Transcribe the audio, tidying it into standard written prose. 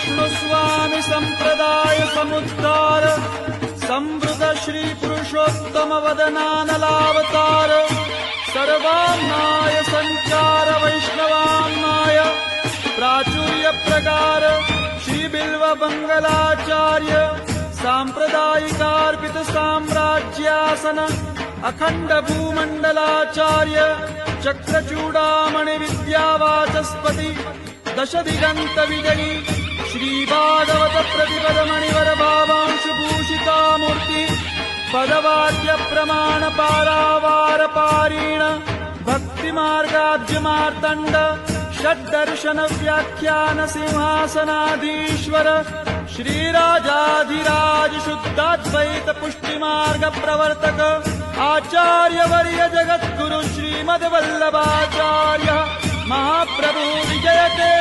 विष्णुस्वामी संप्रदाय समुद्धार संवृत श्री पुरुषोत्तम वदनानलावतार सर्वाम्नाय संचार वैष्णवाम्नाय प्राचुर्य प्रकार श्री बिल्व मंगलाचार्य सांप्रदायिकार्पित साम्राज्यासन अखंड भूमंडलाचार्य चक्रचूडामणि विद्यावाचस्पति दश दिगंत विजयी श्री भागवत प्रतिपद मणिवर भावांशुभूषिता मूर्ति पदवाद्य प्रमाण पारावार पारीण भक्ति मार्गाद्य मार्तंड षड्दर्शन व्याख्यान सिंहासनाधीश्वर श्रीराजाधिराज शुद्धाद्वैत पुष्टि मार्ग प्रवर्तक आचार्य वर्य जगद्गुरु श्रीमद्वल्लभाचार्य महाप्रभु विजयते।